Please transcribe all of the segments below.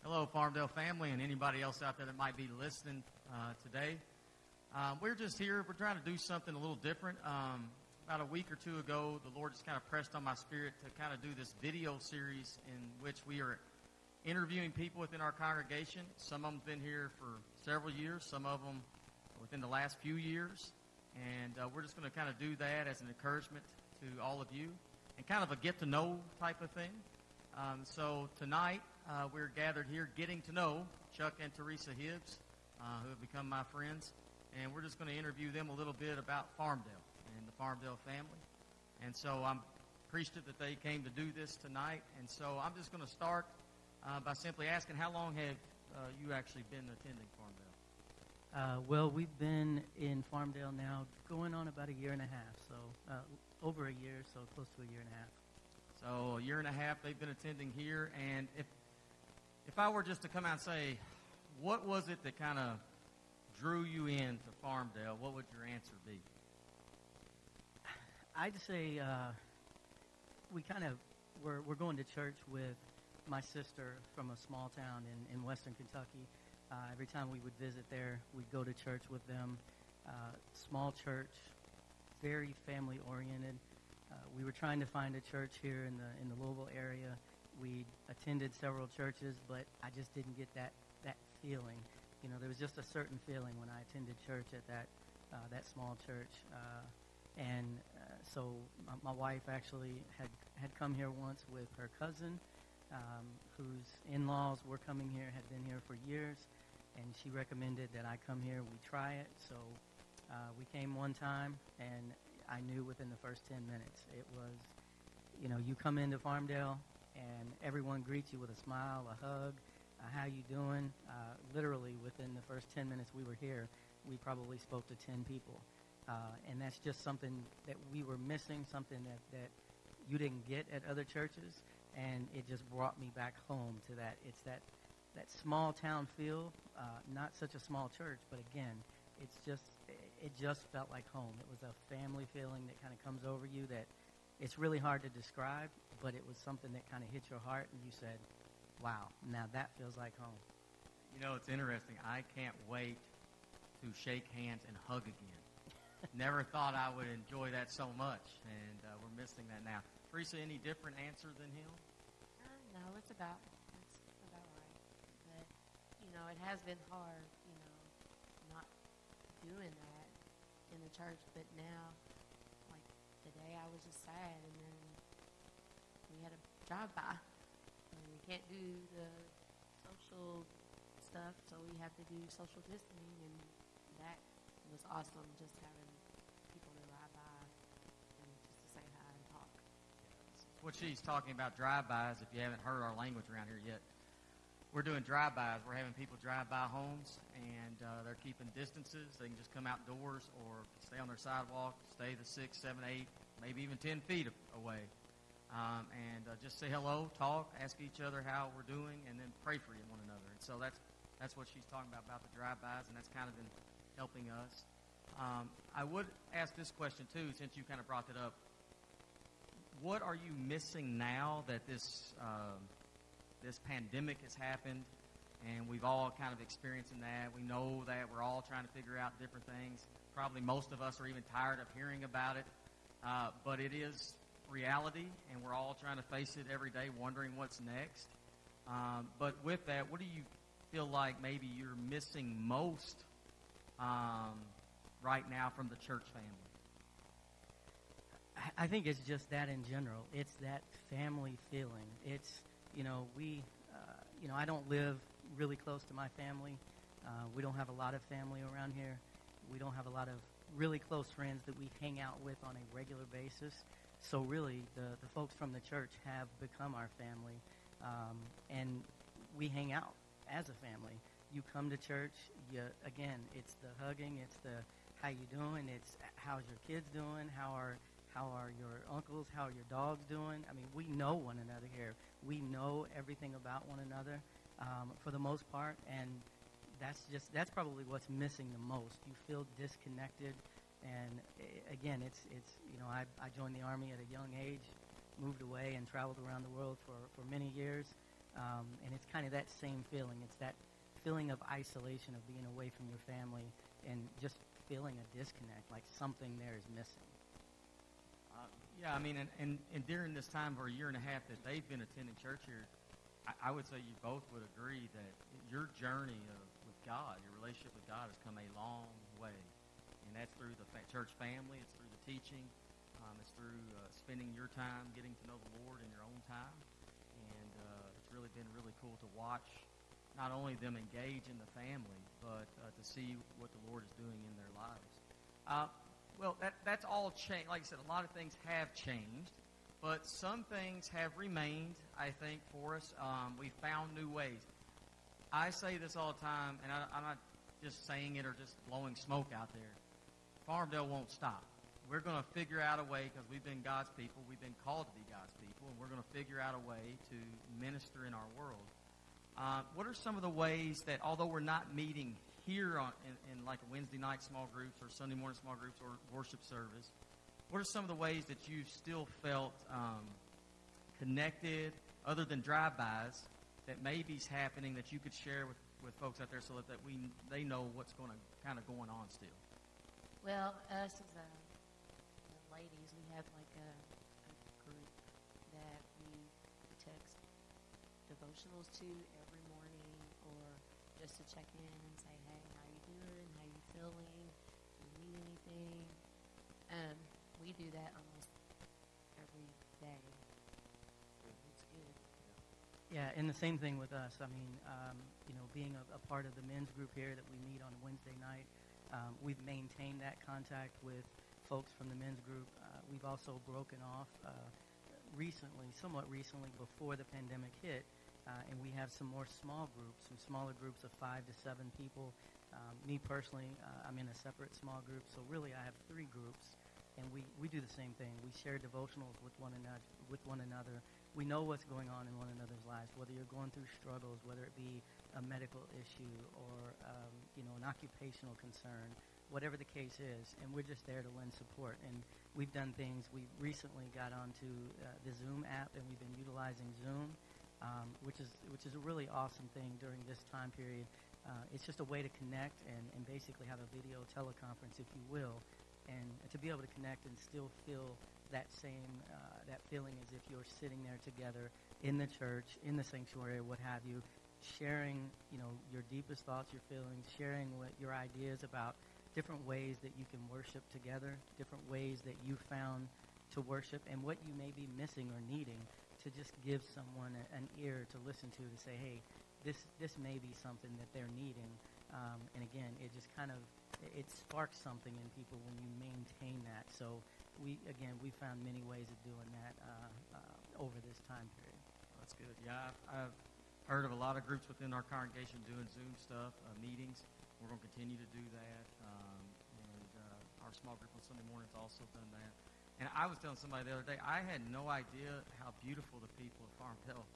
Hello, Farmdale family, and anybody else out there that might be listening today. We're just here. We're trying to do something a little different. About a week or two ago, the Lord just kind of pressed on my spirit to kind of do this video series in which we are interviewing people within our congregation. Some of them have been here for several years, some of them within the last few years. And we're just going to kind of do that as an encouragement to all of you and kind of a get-to-know type of thing. So tonight, we're gathered here getting to know Chuck and Teresa Hibbs, who have become my friends. And we're just going to interview them a little bit about Farmdale and the Farmdale family. And so I'm appreciative that they came to do this tonight. And so I'm just going to start by simply asking, how long have you actually been attending Farmdale? Well, we've been in Farmdale now going on about a year and a half. So over a year, so close to a year and a half. So a year and a half they've been attending here. And if I were just to come out and say, what was it that kind of drew you into Farmdale, what would your answer be? I'd say we're going to church with my sister from a small town in western Kentucky. Every time we would visit there, we'd go to church with them. Small church, very family oriented. We were trying to find a church here in the Louisville area. We attended several churches, but I just didn't get that feeling. You know, there was just a certain feeling when I attended church at that small church. So my wife actually had come here once with her cousin, whose in-laws were coming here, had been here for years, and she recommended that I come here, we try it. So we came one time, and I knew within the first 10 minutes. It was, you know, you come into Farmdale, and everyone greets you with a smile, a hug. How you doing? Literally within the first 10 minutes we were here, we probably spoke to 10 people. And that's just something that we were missing, something that you didn't get at other churches. And it just brought me back home to that. It's that small town feel, not such a small church, but again, it just felt like home. It was a family feeling that kind of comes over you that it's really hard to describe, but it was something that kind of hit your heart and you said, wow, now that feels like home. You know, it's interesting. I can't wait to shake hands and hug again. Never thought I would enjoy that so much, and we're missing that now. Teresa, any different answer than him? No, it's about right. But, you know, it has been hard, you know, not doing that in the church. But now, like today, I was just sad, and then we had a drive-by. We can't do the social stuff, so we have to do social distancing, and that was awesome, just having people to ride by and just to say hi and talk. What she's talking about, drive-bys, if you haven't heard our language around here yet, we're doing drive-bys. We're having people drive by homes, and they're keeping distances. They can just come outdoors or stay on their sidewalk, stay the 6, 7, 8, maybe even 10 feet away. And just say hello, talk, ask each other how we're doing, and then pray for one another. And so that's what she's talking about the drive-bys, and that's kind of been helping us. I would ask this question, too, since you kind of brought it up. What are you missing now that this pandemic has happened, and we've all kind of experiencing that? We know that we're all trying to figure out different things. Probably most of us are even tired of hearing about it, but it is reality, and we're all trying to face it every day, wondering what's next. But with that, what do you feel like maybe you're missing most right now from the church family? I think it's just that in general. It's that family feeling. It's, you know, I don't live really close to my family. We don't have a lot of family around here. We don't have a lot of really close friends that we hang out with on a regular basis. So really, the folks from the church have become our family, and we hang out as a family. You come to church, again, it's the hugging, it's the how you doing, it's how's your kids doing, how are your uncles, how are your dogs doing. I mean, we know one another here. We know everything about one another for the most part, and that's probably what's missing the most. You feel disconnected. And again, it's you know, I joined the Army at a young age, moved away and traveled around the world for many years. And it's kind of that same feeling. It's that feeling of isolation, of being away from your family and just feeling a disconnect, like something there is missing. Yeah, I mean, and during this time for a year and a half that they've been attending church here, I would say you both would agree that your journey with God, your relationship with God, has come a long way. And that's through the church family. It's through the teaching. It's through spending your time getting to know the Lord in your own time. And it's really been really cool to watch not only them engage in the family, but to see what the Lord is doing in their lives. Well, that's all changed. Like I said, a lot of things have changed, but some things have remained, I think, for us. We found new ways. I say this all the time, and I'm not just saying it or just blowing smoke out there. Farmdale won't stop. We're going to figure out a way, because we've been God's people. We've been called to be God's people, and we're going to figure out a way to minister in our world. What are some of the ways that, although we're not meeting here in like a Wednesday night small groups or Sunday morning small groups or worship service, what are some of the ways that you've still felt connected, other than drive-bys, that maybe is happening that you could share with folks out there so that they know what's going on still? Well, us as the ladies, we have like a group that we text devotionals to every morning, or just to check in and say, hey, how you doing? How you feeling? Do you need anything? We do that almost every day. It's good. Yeah, and the same thing with us. I mean, being a part of the men's group here that we meet on Wednesday night, we've maintained that contact with folks from the men's group. We've also broken off somewhat recently before the pandemic hit, and we have some more small groups, some smaller groups of 5 to 7 people. Me personally, I'm in a separate small group, so really I have 3 groups, and we do the same thing. We share devotionals with one another. We know what's going on in one another's lives, whether you're going through struggles, whether it be a medical issue or an occupational concern, whatever the case is, and we're just there to lend support. And we've done things. We recently got onto the Zoom app, and we've been utilizing Zoom, which is a really awesome thing during this time period. It's just a way to connect and basically have a video teleconference, if you will, and to be able to connect and still feel that same that feeling as if you're sitting there together in the church, in the sanctuary, what have you, sharing your deepest thoughts, your feelings, sharing what your ideas about different ways that you can worship together, different ways that you found to worship, and what you may be missing or needing, to just give someone an ear to listen to say, hey, this may be something that they're needing. And again, it just it sparks something in people when you maintain that. So we found many ways of doing that over this time period. That's good. Yeah, I've heard of a lot of groups within our congregation doing Zoom stuff, meetings. We're going to continue to do that. And our small group on Sunday mornings also done that. And I was telling somebody the other day, I had no idea how beautiful the people of Farmville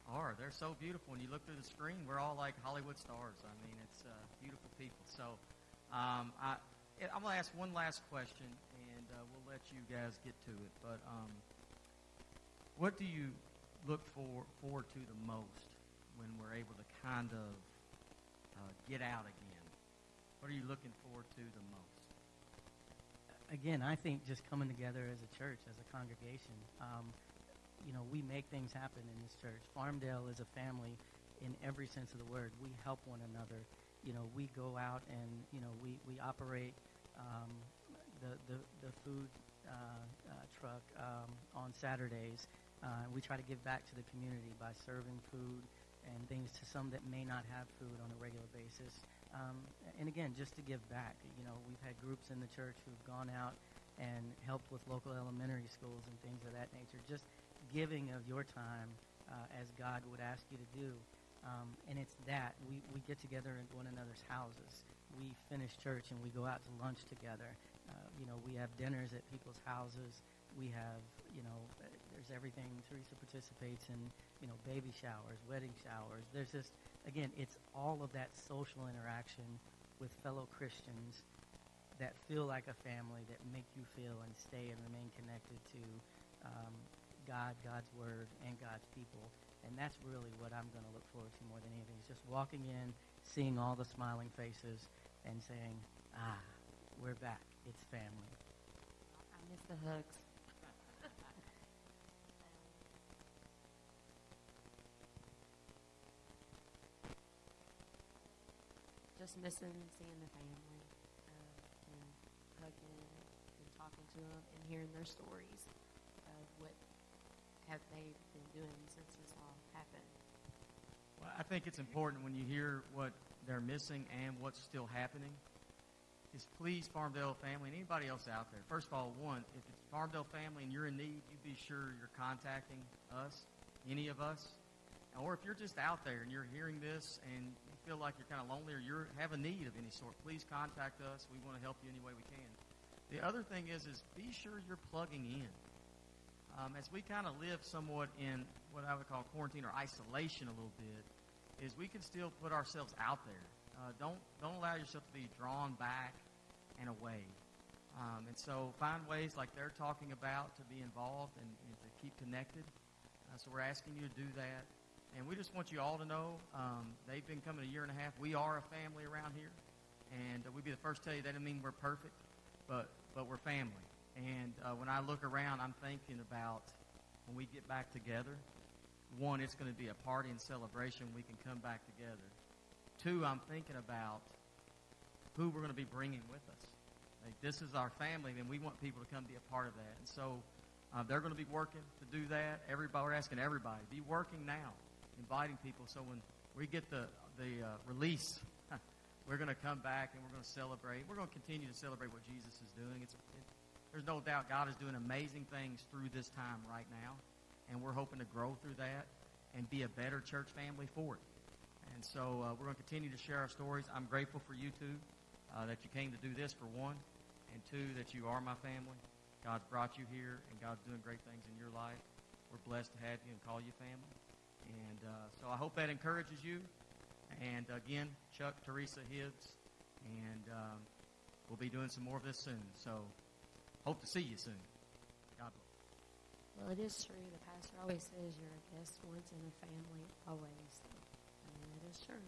are. They're so beautiful. When you look through the screen, we're all like Hollywood stars. I mean, it's beautiful people. So I'm going to ask one last question, and we'll let you guys get to it. But what do you look forward to the most when we're able to kind of get out again? What are you looking forward to the most? Again, I think just coming together as a church, as a congregation. We make things happen in this church. Farmdale is a family in every sense of the word. We help one another. We go out and, we operate the food truck on Saturdays. We try to give back to the community by serving food and things to some that may not have food on a regular basis. And again, just to give back. We've had groups in the church who've gone out and helped with local elementary schools and things of that nature. Just giving of your time as God would ask you to do. And it's that. We get together in one another's houses. We finish church and we go out to lunch together. We have dinners at people's houses. We have, there's everything. Teresa participates in, baby showers, wedding showers. There's just, again, it's all of that social interaction with fellow Christians that feel like a family, that make you feel and stay and remain connected to God, God's Word, and God's people. And that's really what I'm going to look forward to more than anything. Is just walking in, seeing all the smiling faces, and saying, we're back. It's family. I miss the hugs. Just missing seeing the family and hugging and talking to them and hearing their stories of what have they been doing since this all happened. Well, I think it's important when you hear what they're missing and what's still happening is please, Farmdale family and anybody else out there. First of all, one, if it's Farmdale family and you're in need, you be sure you're contacting us, any of us. Or if you're just out there and you're hearing this and you feel like you're kind of lonely or you have a need of any sort, please contact us. We want to help you any way we can. The other thing is be sure you're plugging in. As we kind of live somewhat in what I would call quarantine or isolation a little bit, is we can still put ourselves out there. Don't allow yourself to be drawn back and away. And so find ways like they're talking about to be involved and to keep connected. So we're asking you to do that. And we just want you all to know they've been coming a year and a half. We are a family around here. And we'd be the first to tell you that doesn't mean we're perfect, but we're family. And when I look around, I'm thinking about when we get back together, one, it's going to be a party and celebration. We can come back together. Two, I'm thinking about who we're going to be bringing with us. Like, this is our family, and we want people to come be a part of that. And so they're going to be working to do that. We're asking everybody, be working now, inviting people. So when we get the release, we're going to come back and we're going to celebrate. We're going to continue to celebrate what Jesus is doing. There's no doubt God is doing amazing things through this time right now, and we're hoping to grow through that and be a better church family for it. And so we're going to continue to share our stories. I'm grateful for you two, that you came to do this, for one, and two, that you are my family. God's brought you here, and God's doing great things in your life. We're blessed to have you and call you family. And so I hope that encourages you. And again, Chuck, Teresa, Hibbs, and we'll be doing some more of this soon. So hope to see you soon. God bless. Well, it is true. The pastor always says you're a guest once in a family always. So, I mean, it is true.